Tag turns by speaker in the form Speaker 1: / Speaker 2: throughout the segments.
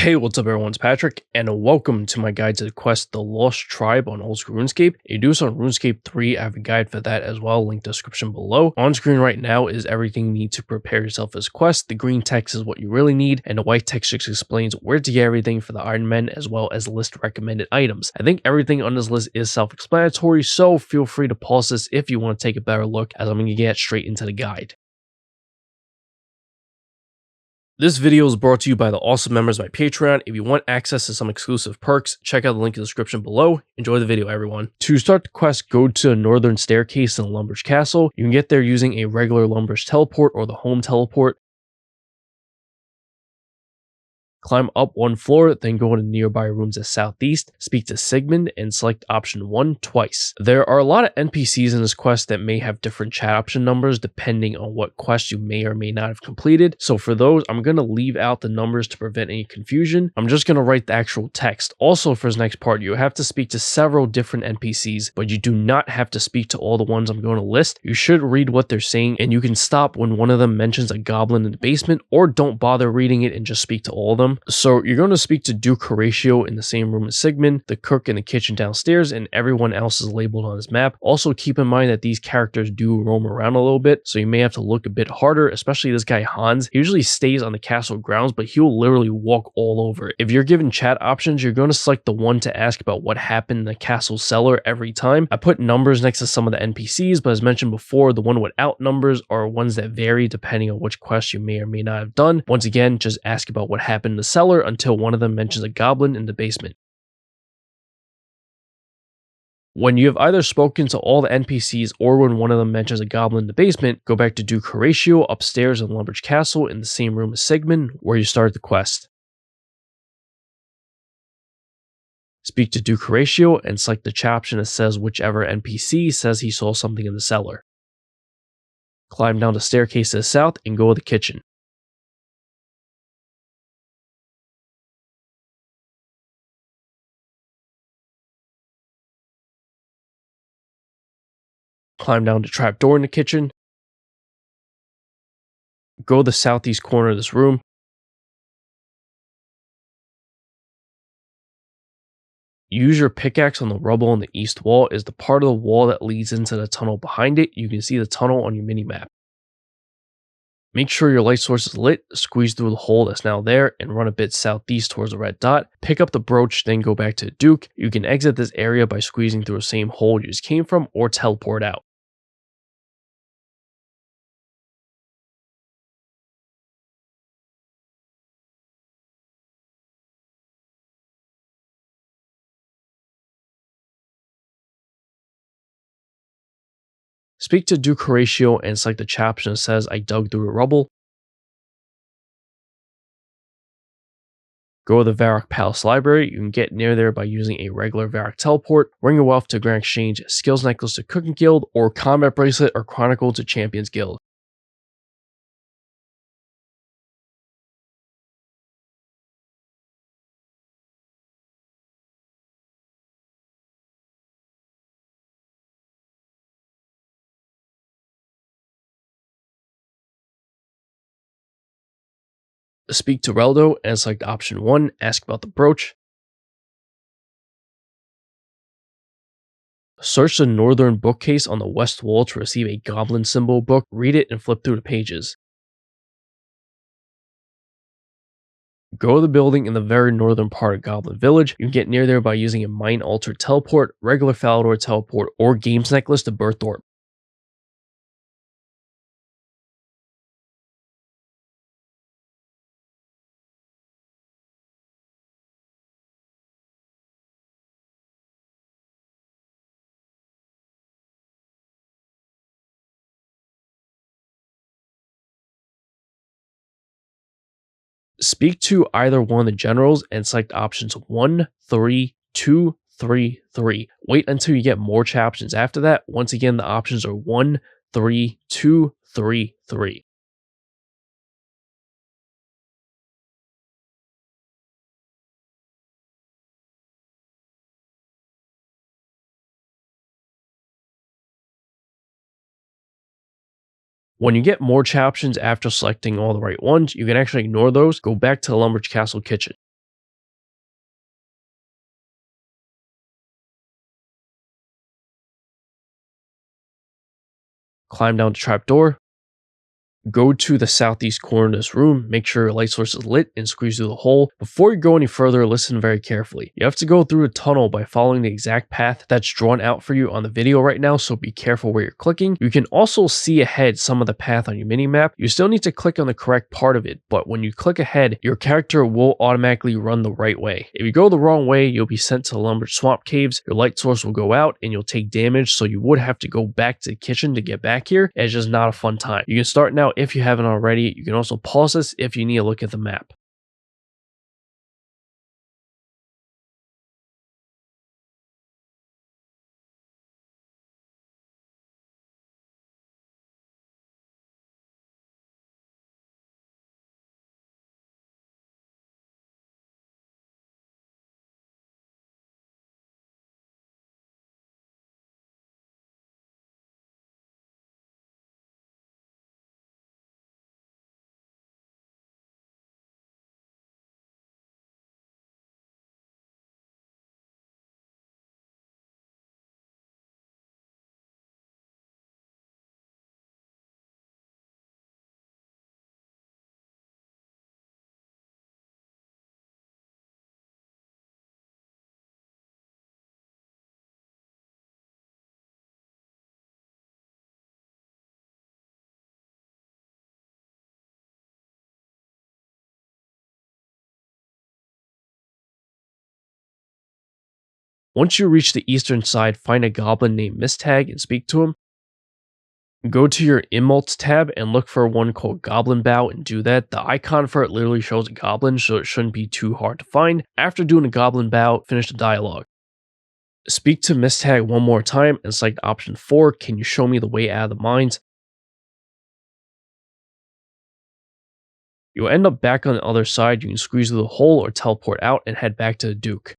Speaker 1: Hey, what's up everyone, it's Patrick, and welcome to my guide to the quest The Lost Tribe on old school RuneScape. If you do this on RuneScape 3, I have a guide for that as well, link description below. On screen right now is everything you need to prepare yourself for this quest. The green text is what you really need, and the white text just explains where to get everything for the Ironman as well as list recommended items. I think everything on this list is self-explanatory, so feel free to pause this if you want to take a better look, as I'm going to get straight into the guide. This video is brought to you by the awesome members of my Patreon. If you want access to some exclusive perks, check out the link in the description below. Enjoy the video, everyone. To start the quest, go to the northern staircase in the Lumbridge Castle. You can get there using a regular Lumbridge teleport or the home teleport. Climb up one floor, then go into nearby rooms at southeast, speak to Sigmund, and select option 1 twice. There are a lot of NPCs in this quest that may have different chat option numbers depending on what quest you may or may not have completed. So for those, I'm going to leave out the numbers to prevent any confusion. I'm just going to write the actual text. Also for this next part, you have to speak to several different NPCs, but you do not have to speak to all the ones I'm going to list. You should read what they're saying, and you can stop when one of them mentions a goblin in the basement, or don't bother reading it and just speak to all of them. So you're going to speak to Duke Horatio in the same room as Sigmund, the cook in the kitchen downstairs, and everyone else is labeled on his map. Also keep in mind that these characters do roam around a little bit, so you may have to look a bit harder, especially this guy Hans. He usually stays on the castle grounds, but he'll literally walk all over. If you're given chat options, you're going to select the one to ask about what happened in the castle cellar every time. I put numbers next to some of the NPCs, but as mentioned before, the one without numbers are ones that vary depending on which quest you may or may not have done. Once again, just ask about what happened in the cellar until one of them mentions a goblin in the basement. When you have either spoken to all the NPCs or when one of them mentions a goblin in the basement, go back to Duke Horatio upstairs in Lumbridge Castle in the same room as Sigmund, where you started the quest. Speak to Duke Horatio and select the chat option that says whichever NPC says he saw something in the cellar. Climb down the staircase to the south and go to the kitchen. Climb down the trapdoor in the kitchen. Go to the southeast corner of this room. Use your pickaxe on the rubble on the east wall as the part of the wall that leads into the tunnel behind it. You can see the tunnel on your minimap. Make sure your light source is lit, squeeze through the hole that's now there, and run a bit southeast towards the red dot. Pick up the brooch, then go back to the Duke. You can exit this area by squeezing through the same hole you just came from or teleport out. Speak to Duke Horatio and select the chat option that says I dug through the rubble. Go to the Varrock Palace Library. You can get near there by using a regular Varrock teleport, Ring of Wealth to Grand Exchange, Skills Necklace to Cooking Guild, or Combat Bracelet or Chronicle to Champions Guild. Speak to Reldo and select option 1, ask about the brooch. Search the northern bookcase on the west wall to receive a goblin symbol book, read it and flip through the pages. Go to the building in the very northern part of Goblin Village. You can get near there by using a Mine Altar teleport, regular Falador teleport, or Games Necklace to Berthorpe. Speak to either one of the generals and select options 1, 3, 2, 3, 3. Wait until you get more chat options after that. Once again, the options are 1, 3, 2, 3, 3. When you get more chat options after selecting all the right ones, you can actually ignore those, go back to the Lumbridge Castle kitchen. climb down the trapdoor. Go to the southeast corner of this room, make sure your light source is lit, and squeeze through the hole. Before you go any further, listen very carefully. You have to go through a tunnel by following the exact path that's drawn out for you on the video right now, so be careful where you're clicking. You can also see ahead some of the path on your minimap. You still need to click on the correct part of it, but when you click ahead, your character will automatically run the right way. If you go the wrong way, you'll be sent to the Lumbridge Swamp Caves, your light source will go out, and you'll take damage, so you would have to go back to the kitchen to get back here. It's just not a fun time. You can start now if you haven't already. You can also pause this if you need to look at the map. Once you reach the eastern side, find a goblin named Mistag and speak to him. Go to your Emotes tab and look for one called Goblin Bow and do that. The icon for it literally shows a goblin, so it shouldn't be too hard to find. After doing a Goblin Bow, finish the dialogue. Speak to Mistag one more time and select option 4, can you show me the way out of the mines? You'll end up back on the other side. You can squeeze through the hole or teleport out and head back to the Duke.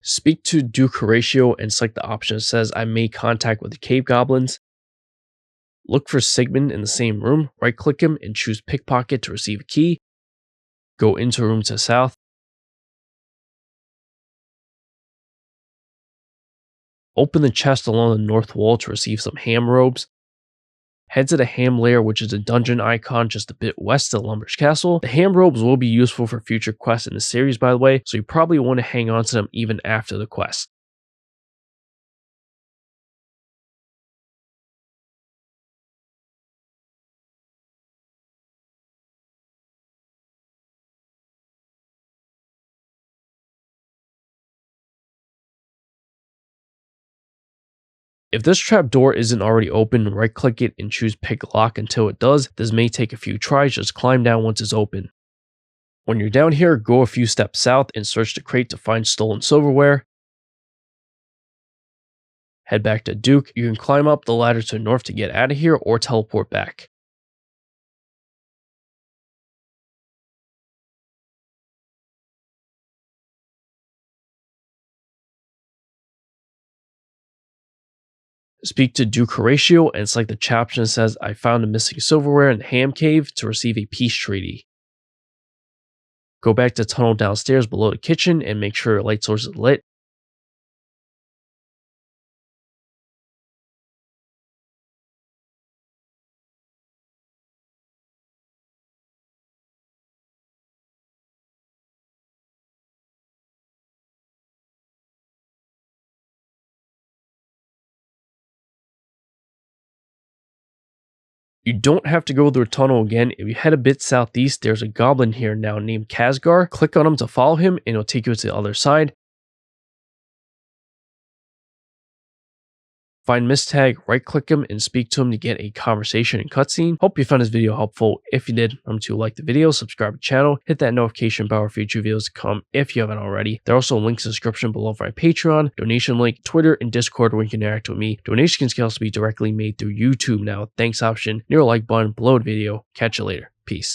Speaker 1: Speak to Duke Horatio and select the option that says I made contact with the cave goblins. Look for Sigmund in the same room, right click him and choose pickpocket to receive a key. Go into a room to the south. Open the chest along the north wall to receive some H.A.M robes. Head to the H.A.M lair, which is a dungeon icon just a bit west of Lumbridge Castle. The H.A.M robes will be useful for future quests in the series, by the way, so you probably want to hang on to them even after the quest. If this trapdoor isn't already open, right click it and choose pick lock until it does. This may take a few tries, just climb down once it's open. When you're down here, go a few steps south and search the crate to find stolen silverware. Head back to Duke. You can climb up the ladder to the north to get out of here or teleport back. Speak to Duke Horatio and select the chapter that says I found the missing silverware in the H.A.M cave to receive a peace treaty. Go back to the tunnel downstairs below the kitchen and make sure your light source is lit. You don't have to go through a tunnel again. If you head a bit southeast, there's a goblin here now named Khazgar. Click on him to follow him and it'll take you to the other side. Find Mistag, right click him and speak to him to get a conversation and cutscene. Hope you found this video helpful. If you did, remember to like the video, subscribe to the channel, hit that notification bell for future videos to come if you haven't already. There are also links in the description below for my Patreon, donation link, Twitter, and Discord where you can interact with me. Donations can also be directly made through YouTube now. Thanks option near the like button below the video. Catch you later. Peace.